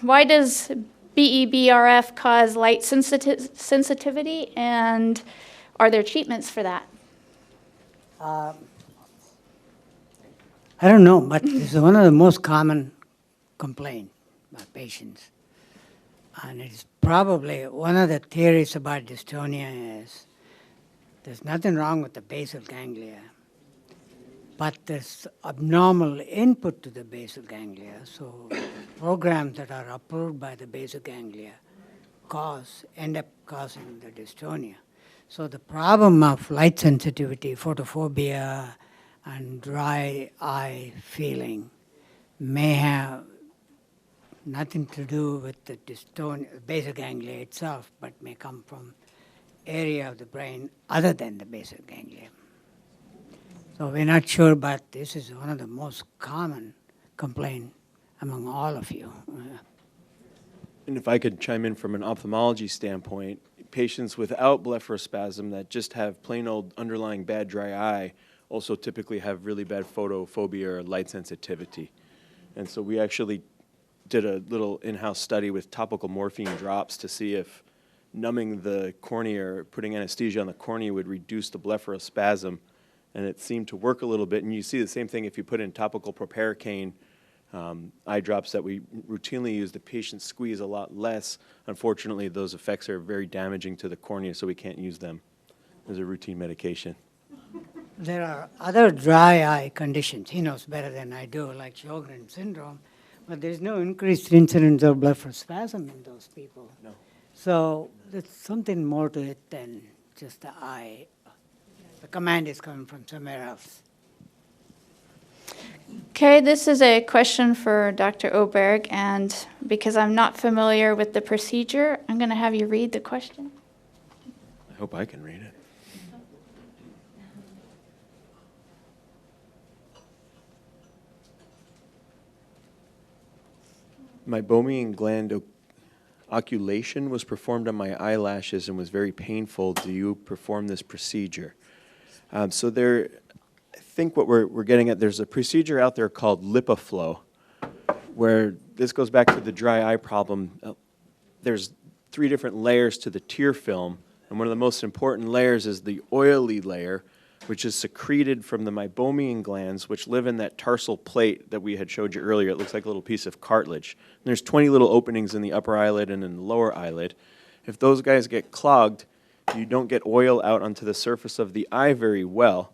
Why does BEBRF cause light sensitivity, and are there treatments for that? I don't know, but it's one of the most common complaints by patients. And it's probably one of the theories about dystonia is there's nothing wrong with the basal ganglia, but there's abnormal input to the basal ganglia. So programs that are approved by the basal ganglia end up causing the dystonia. So the problem of light sensitivity, photophobia, and dry eye feeling may have nothing to do with the dystonia, basal ganglia itself, but may come from area of the brain other than the basal ganglia. So we're not sure, but this is one of the most common complaints among all of you. And if I could chime in from an ophthalmology standpoint, patients without blepharospasm that just have plain old underlying bad dry eye also typically have really bad photophobia or light sensitivity. And so we actually did a little in-house study with topical morphine drops to see if numbing the cornea or putting anesthesia on the cornea would reduce the blepharospasm, and it seemed to work a little bit. And you see the same thing if you put in topical proparacaine eye drops that we routinely use. The patients squeeze a lot less. Unfortunately, those effects are very damaging to the cornea, so we can't use them as a routine medication. There are other dry eye conditions, he knows better than I do, like Sjögren syndrome, but there's no increased incidence of blepharospasm in those people. No. So there's something more to it than just the eye. The command is coming from somewhere else. Okay, this is a question for Dr. Oberg, and because I'm not familiar with the procedure, I'm going to have you read the question. I hope I can read it. Meibomian gland oculation was performed on my eyelashes and was very painful. Do you perform this procedure? So there, I think what we're getting at, there's a procedure out there called LipiFlow, where this goes back to the dry eye problem. There's 3 different layers to the tear film, and one of the most important layers is the oily layer, which is secreted from the meibomian glands, which live in that tarsal plate that we had showed you earlier. It looks like a little piece of cartilage. And there's 20 little openings in the upper eyelid and in the lower eyelid. If those guys get clogged, you don't get oil out onto the surface of the eye very well.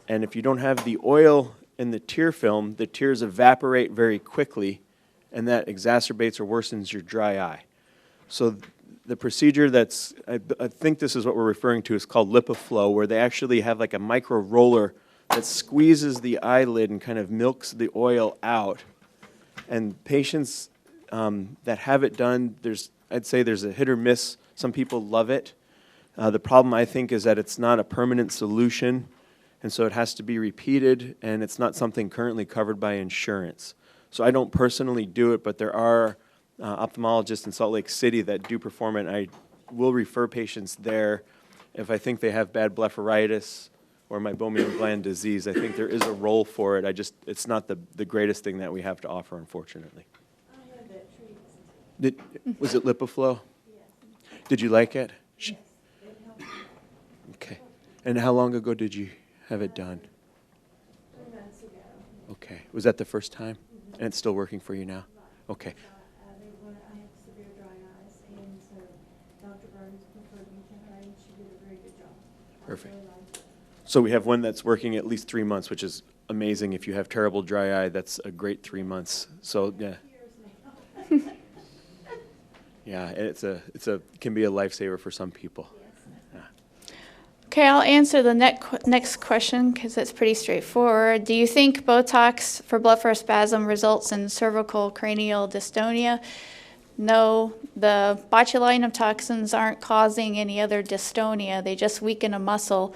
And if you don't have the oil in the tear film, the tears evaporate very quickly, and that exacerbates or worsens your dry eye. So the procedure that's, I think this is what we're referring to, is called LipiFlow, where they actually have like a micro roller that squeezes the eyelid and kind of milks the oil out. And patients that have it done, I'd say there's a hit or miss. Some people love it. The problem, I think, is that it's not a permanent solution, and so it has to be repeated, and it's not something currently covered by insurance. So I don't personally do it, but there are ophthalmologists in Salt Lake City that do perform it, and I will refer patients there if I think they have bad blepharitis or meibomian gland disease. I think there is a role for it. It's not the greatest thing that we have to offer, unfortunately. I had that treatment. Was it LipiFlow? Yes. Did you like it? Yes. It helped me. Okay. And how long ago did you have it done? 3 months ago. Okay. Was that the first time? And it's still working for you now? Okay. I had severe dry eyes, and so Dr. Burns referred me to her, and she did a very good job. Perfect. I really liked it. So we have one that's working at least 3 months, which is amazing. If you have terrible dry eye, that's a great 3 months. So yeah. Years now. Yeah, it can be a lifesaver for some people. Okay, I'll answer the next question because it's pretty straightforward. Do you think Botox for blepharospasm results in cervical cranial dystonia? No, the botulinum toxins aren't causing any other dystonia. They just weaken a muscle.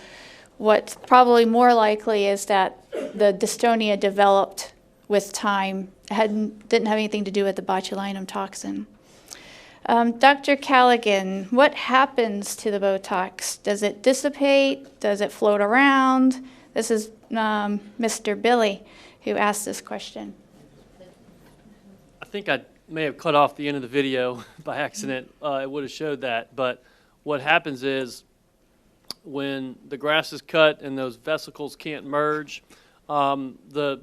What's probably more likely is that the dystonia developed with time. It didn't have anything to do with the botulinum toxin. Dr. Calegan, what happens to the Botox? Does it dissipate? Does it float around? This is Mr. Billy who asked this question. I think I may have cut off the end of the video by accident. It would have showed that. But what happens is when the grass is cut and those vesicles can't merge, the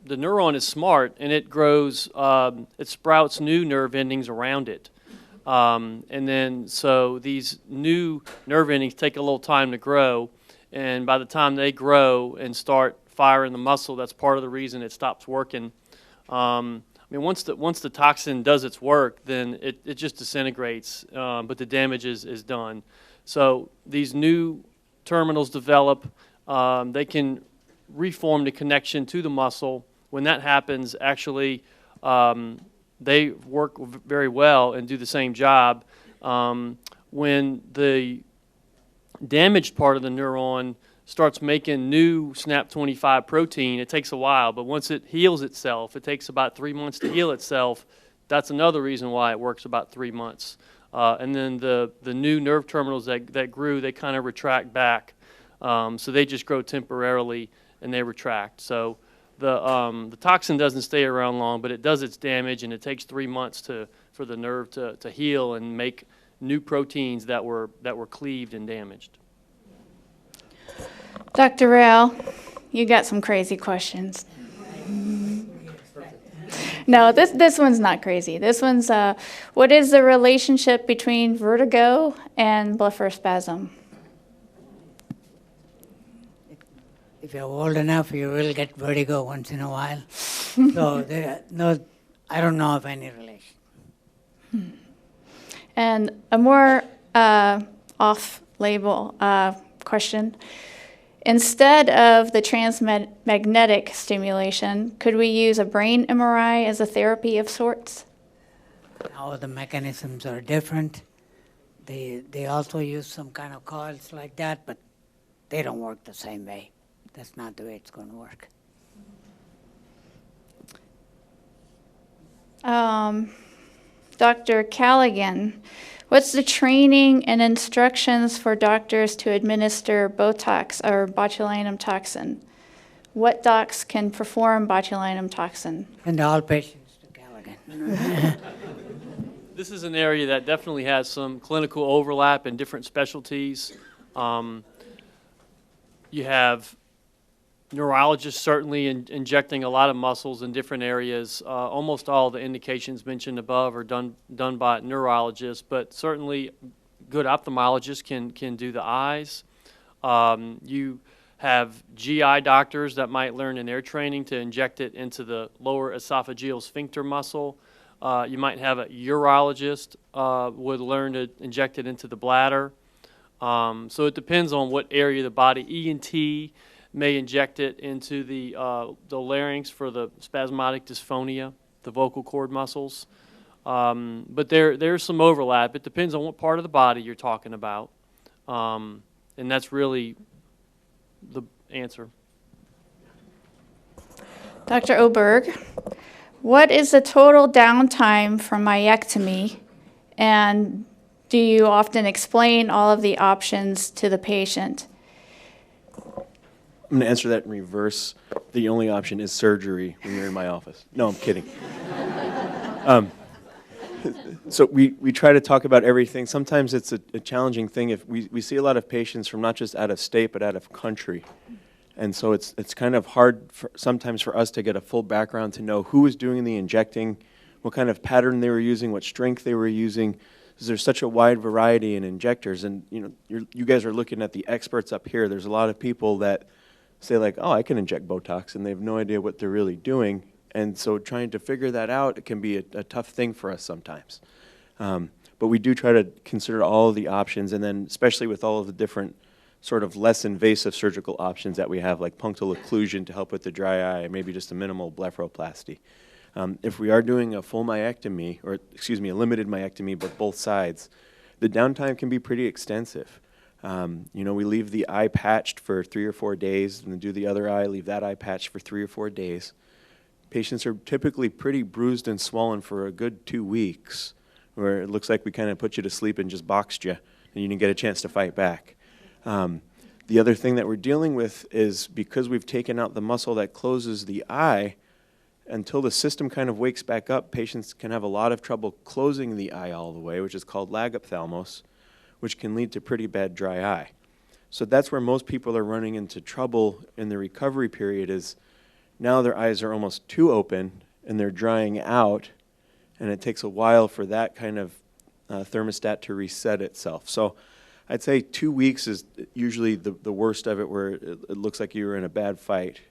neuron is smart and it grows, it sprouts new nerve endings around it. And then so these new nerve endings take a little time to grow, and by the time they grow and start firing the muscle, that's part of the reason it stops working. I mean, once the toxin does its work, then it just disintegrates, but the damage is done. So these new terminals develop. They can reform the connection to the muscle. When that happens, actually, they work very well and do the same job. When the damaged part of the neuron starts making new SNAP25 protein, it takes a while, but once it heals itself, it takes about 3 months to heal itself. That's another reason why it works about 3 months. And then the new nerve terminals that grew, they kind of retract back. So they just grow temporarily and they retract. So the toxin doesn't stay around long, but it does its damage, and it takes 3 months for the nerve to heal and make new proteins that were cleaved and damaged. Dr. Rao, you got some crazy questions. No, this one's not crazy. This one's, what is the relationship between vertigo and blepharospasm? If you're old enough, you will get vertigo once in a while. So I don't know of any relation. And a more off-label question. Instead of the transmagnetic stimulation, could we use a brain MRI as a therapy of sorts? Now the mechanisms are different. They also use some kind of coils like that, but they don't work the same way. That's not the way it's going to work. Dr. Calegan, what's the training and instructions for doctors to administer Botox or botulinum toxin? What docs can perform botulinum toxin? And all patients to Calegan. This is an area that definitely has some clinical overlap in different specialties. You have neurologists certainly injecting a lot of muscles in different areas. Almost all the indications mentioned above are done by neurologists, but certainly good ophthalmologists can do the eyes. You have GI doctors that might learn in their training to inject it into the lower esophageal sphincter muscle. You might have a urologist would learn to inject it into the bladder. So it depends on what area of the body. ENT may inject it into the larynx for the spasmodic dysphonia, the vocal cord muscles. But there's some overlap. It depends on what part of the body you're talking about. And that's really the answer. Dr. Oberg, what is the total downtime from myectomy, and do you often explain all of the options to the patient? I'm going to answer that in reverse. The only option is surgery when you're in my office. No, I'm kidding. So we try to talk about everything. Sometimes it's a challenging thing. If we see a lot of patients from not just out of state, but out of country. And so it's kind of hard sometimes for us to get a full background to know who was doing the injecting, what kind of pattern they were using, what strength they were using. Because there's such a wide variety in injectors. And you guys are looking at the experts up here. There's a lot of people that say like, oh, I can inject Botox, and they have no idea what they're really doing. And so trying to figure that out, it can be a tough thing for us sometimes. But we do try to consider all of the options, and then especially with all of the different sort of less invasive surgical options that we have, like punctal occlusion to help with the dry eye, maybe just a minimal blepharoplasty. If we are doing a full myectomy, or excuse me, a limited myectomy, but both sides, the downtime can be pretty extensive. We leave the eye patched for 3 or 4 days, and then do the other eye, leave that eye patched for 3 or 4 days. Patients are typically pretty bruised and swollen for a good 2 weeks, where it looks like we kind of put you to sleep and just boxed you, and you didn't get a chance to fight back. The other thing that we're dealing with is because we've taken out the muscle that closes the eye, until the system kind of wakes back up, patients can have a lot of trouble closing the eye all the way, which is called lag ophthalmos, which can lead to pretty bad dry eye. So that's where most people are running into trouble in the recovery period, is now their eyes are almost too open and they're drying out, and it takes a while for that kind of thermostat to reset itself. So I'd say 2 weeks is usually the worst of it, where it looks like you're in a bad fight.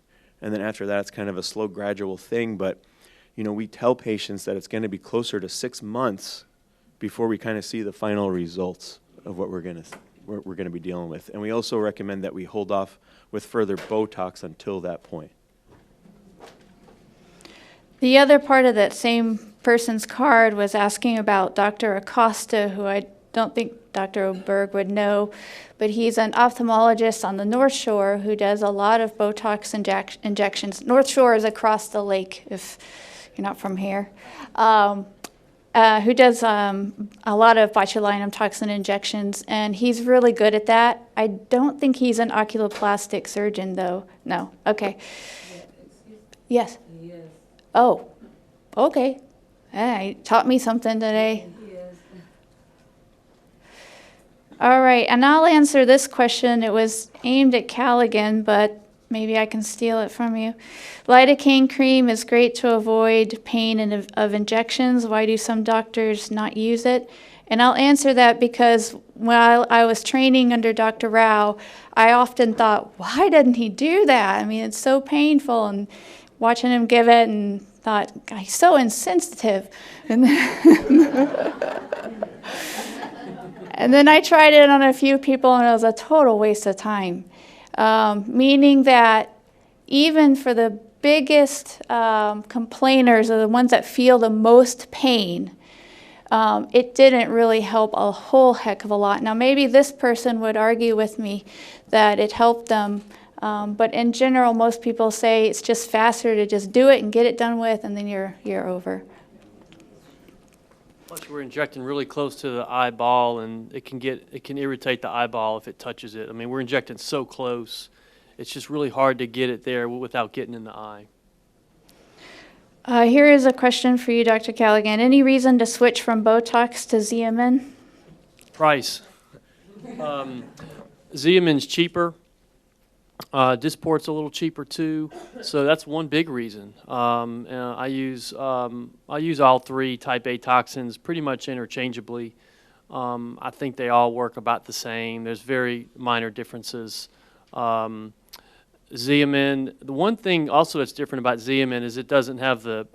And then after that, it's kind of a slow, gradual thing. But, you know, we tell patients that it's going to be closer to 6 months before we kind of see the final results of what we're going to be dealing with. And we also recommend that we hold off with further Botox until that point. The other part of that same person's card was asking about Dr. Acosta, who I don't think Dr. Oberg would know, but he's an ophthalmologist on the North Shore who does a lot of Botox injections. North Shore is across the lake, if you're not from here. Who does a lot of botulinum toxin injections, and he's really good at that. I don't think he's an oculoplastic surgeon, though. No. Okay. Yes. Yes. Oh. Okay. Hey, taught me something today. Yes. All right, and I'll answer this question. It was aimed at Calegan, but maybe I can steal it from you. Lidocaine cream is great to avoid pain of injections. Why do some doctors not use it? And I'll answer that because while I was training under Dr. Rao, I often thought, why didn't he do that? I mean, it's so painful, and watching him give it, and thought, God, he's so insensitive. And and then I tried it on a few people, and it was a total waste of time. Meaning that even for the biggest complainers, or the ones that feel the most pain, it didn't really help a whole heck of a lot. Now, maybe this person would argue with me that it helped them, but in general, most people say it's just faster to just do it and get it done with, and then you're over. Plus, we're injecting really close to the eyeball, and it can irritate the eyeball if it touches it. I mean, we're injecting so close. It's just really hard to get it there without getting in the eye. Here is a question for you, Dr. Calegan. Any reason to switch from Botox to Xeomin? Price. Xeomin's cheaper. Dysport's a little cheaper too, so that's one big reason. I use all three type A toxins pretty much interchangeably. I think they all work about the same. There's very minor differences. Xeomin, the one thing also that's different about Xeomin is it doesn't have the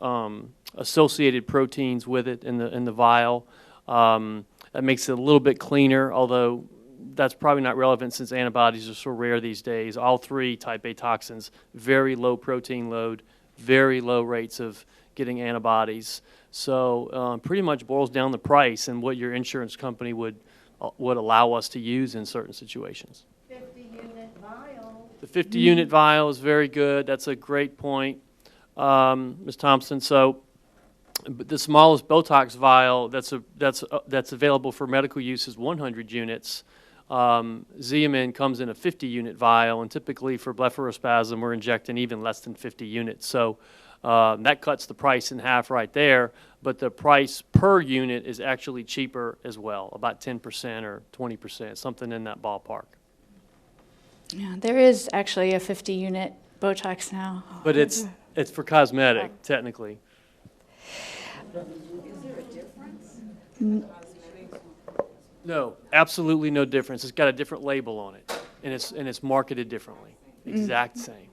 associated proteins with it in the vial. That makes it a little bit cleaner, although that's probably not relevant since antibodies are so rare these days. All three type A toxins, very low protein load, very low rates of getting antibodies. So pretty much boils down the price and what your insurance company would allow us to use in certain situations. 50-unit vial. The 50-unit vial is very good. That's a great point, Ms. Thompson. So the smallest Botox vial that's available for medical use is 100 units. Xeomin comes in a 50-unit vial, and typically for blepharospasm, we're injecting even less than 50 units. So that cuts the price in half right there, but the price per unit is actually cheaper as well, about 10% or 20%, something in that ballpark. Yeah, there is actually a 50-unit Botox now. But it's for cosmetic, technically. Is there a difference? No, absolutely no difference. It's got a different label on it, and it's marketed differently. Exact same.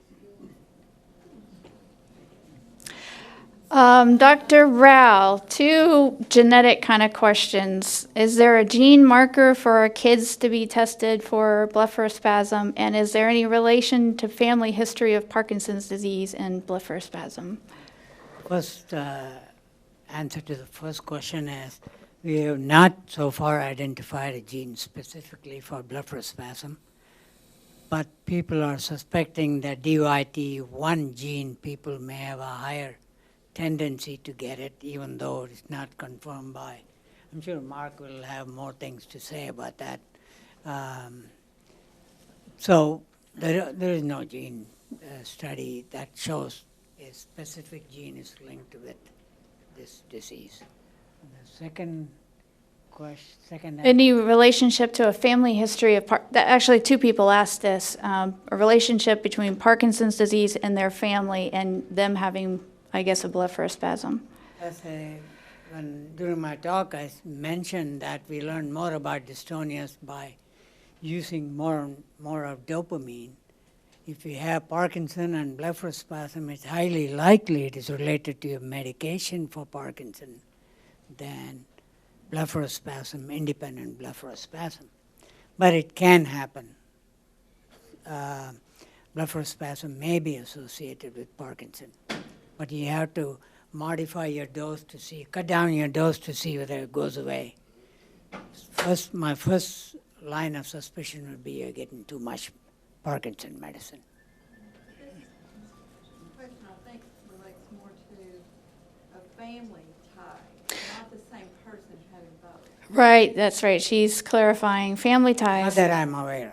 Dr. Rao, two genetic kind of questions. Is there a gene marker for our kids to be tested for blepharospasm, and is there any relation to family history of Parkinson's disease and blepharospasm? First answer to the first question is we have not so far identified a gene specifically for blepharospasm, but people are suspecting that DYT1 gene people may have a higher tendency to get it, even though it's not confirmed by. I'm sure Mark will have more things to say about that. So there is no gene study that shows a specific gene is linked with this disease. And the second question, Any relationship to a family history of, actually two people asked this, a relationship between Parkinson's disease and their family and them having, I guess, a blepharospasm. during my talk, I mentioned that we learn more about dystonias by using more of dopamine. If you have Parkinson and blepharospasm, it's highly likely it is related to your medication for Parkinson than blepharospasm, independent blepharospasm. But it can happen. Blepharospasm may be associated with Parkinson, but you have to modify your dose to see, cut down your dose to see whether it goes away. My first line of suspicion would be you're getting too much Parkinson medicine. The question, I think, relates more to a family tie, not the same person having both. Right, that's right. She's clarifying family Not ties. that I'm aware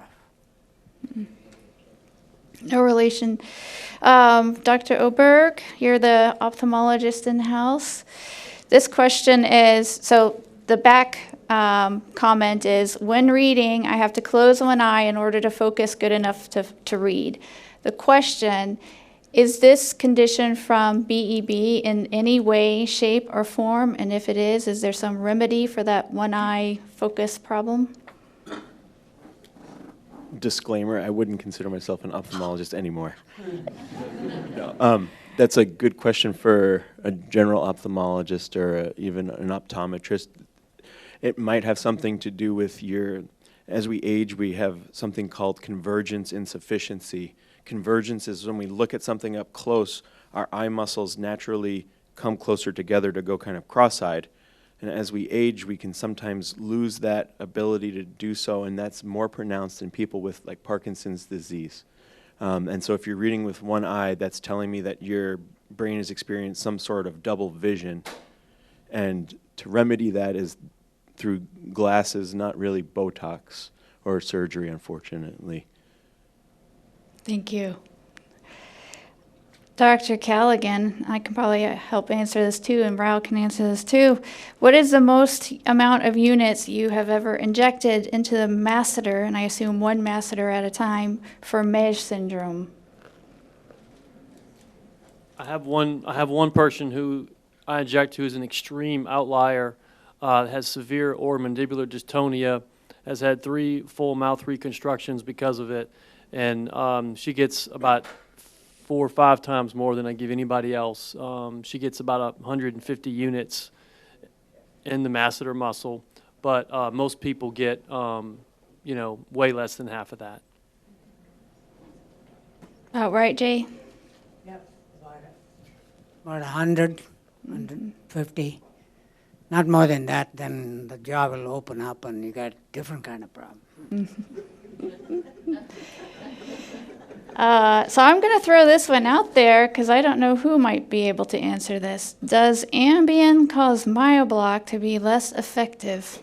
of. No relation. Dr. Oberg, you're the ophthalmologist in-house. This question is, so the back comment is, when reading, I have to close one eye in order to focus good enough to read. The question, is this condition from BEB in any way, shape, or form? And if it is there some remedy for that one eye focus problem? Disclaimer, I wouldn't consider myself an ophthalmologist anymore. No, that's a good question for a general ophthalmologist or even an optometrist. It might have something to do with as we age, we have something called convergence insufficiency. Convergence is when we look at something up close, our eye muscles naturally come closer together to go kind of cross-eyed. And as we age, we can sometimes lose that ability to do so, and that's more pronounced in people with like Parkinson's disease. And so if you're reading with one eye, that's telling me that your brain has experienced some sort of double vision. And to remedy that is through glasses, not really Botox or surgery, unfortunately. Thank you. Dr. Calegan, I can probably help answer this too, and Rao can answer this too. What is the most amount of units you have ever injected into the masseter, and I assume one masseter at a time, for Mesh syndrome? I have one person who I inject who is an extreme outlier, has severe mandibular dystonia, has had 3 full mouth reconstructions because of it, and she gets about 4 or 5 times more than I give anybody else. She gets about 150 units in the masseter muscle, but most people get, way less than half of that. Right, Jay? Yep, about 100, 150. Not more than that, then the jaw will open up and you got different kind of problem. So I'm going to throw this one out there because I don't know who might be able to answer this. Does Ambien cause myoblock to be less effective?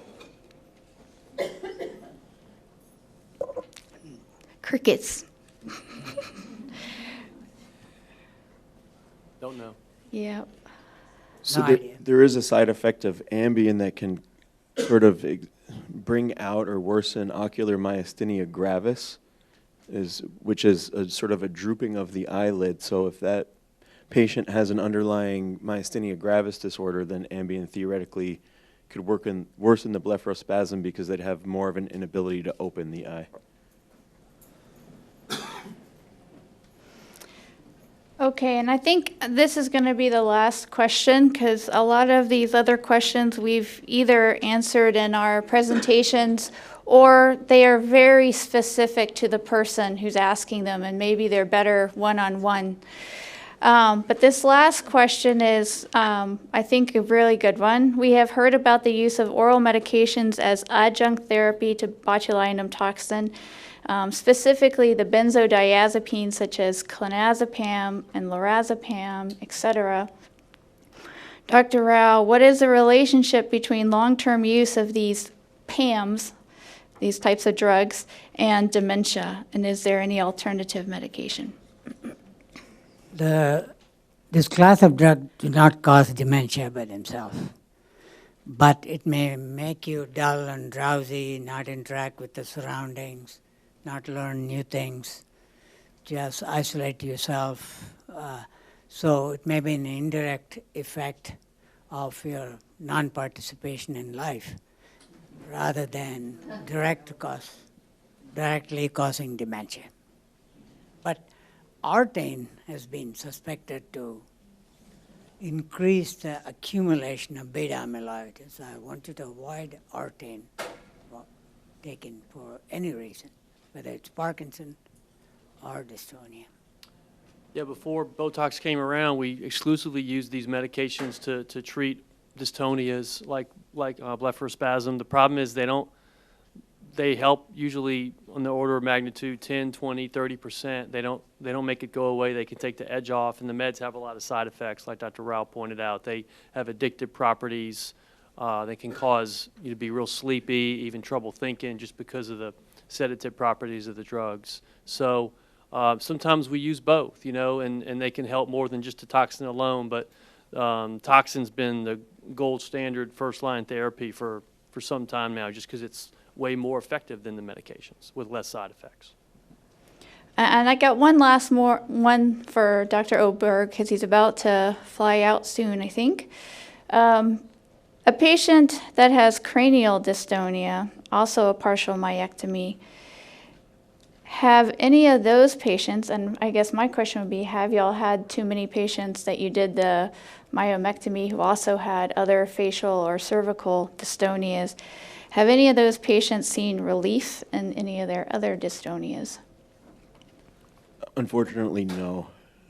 Crickets. Don't know. Yeah. So No idea. there is a side effect of Ambien that can sort of bring out or worsen ocular myasthenia gravis, which is a sort of a drooping of the eyelid. So if that patient has an underlying myasthenia gravis disorder, then Ambien theoretically could worsen the blepharospasm because they'd have more of an inability to open the eye. Okay, and I think this is going to be the last question because a lot of these other questions we've either answered in our presentations or they are very specific to the person who's asking them, and maybe they're better one-on-one. But this last question is, I think, a really good one. We have heard about the use of oral medications as adjunct therapy to botulinum toxin, specifically the benzodiazepines such as clonazepam and lorazepam, etc. Dr. Rao, what is the relationship between long-term use of these PAMs, these types of drugs, and dementia? And is there any alternative medication? The this class of drugs do not cause dementia by themselves, but it may make you dull and drowsy, not interact with the surroundings, not learn new things, just isolate yourself. So it may be an indirect effect of your non-participation in life rather than directly causing dementia. But artane has been suspected to increase the accumulation of beta amyloid. So I want you to avoid artane taken for any reason, whether it's Parkinson or dystonia. Yeah, before Botox came around, we exclusively used these medications to treat dystonias like blepharospasm. The problem is they help usually on the order of magnitude 10, 20, 30%. They don't make it go away. They can take the edge off, and the meds have a lot of side effects, like Dr. Rao pointed out. They have addictive properties. They can cause you to be real sleepy, even trouble thinking, just because of the sedative properties of the drugs. So sometimes we use both, and they can help more than just a toxin alone, but toxin's been the gold standard first-line therapy for some time now, just because it's way more effective than the medications with less side effects. And I got one for Dr. Oberg, because he's about to fly out soon, I think. A patient that has cranial dystonia, also a partial myectomy, have any of those patients, and I guess my question would be, have y'all had too many patients that you did the myomectomy who also had other facial or cervical dystonias? Have any of those patients seen relief in any of their other dystonias? Unfortunately, no.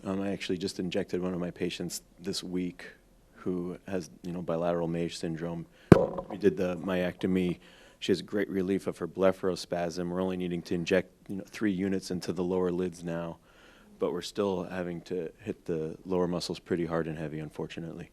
I actually just injected one of my patients this week who has, bilateral Mage syndrome. We did the myectomy. She has great relief of her blepharospasm. We're only needing to inject 3 units into the lower lids now, but we're still having to hit the lower muscles pretty hard and heavy, unfortunately.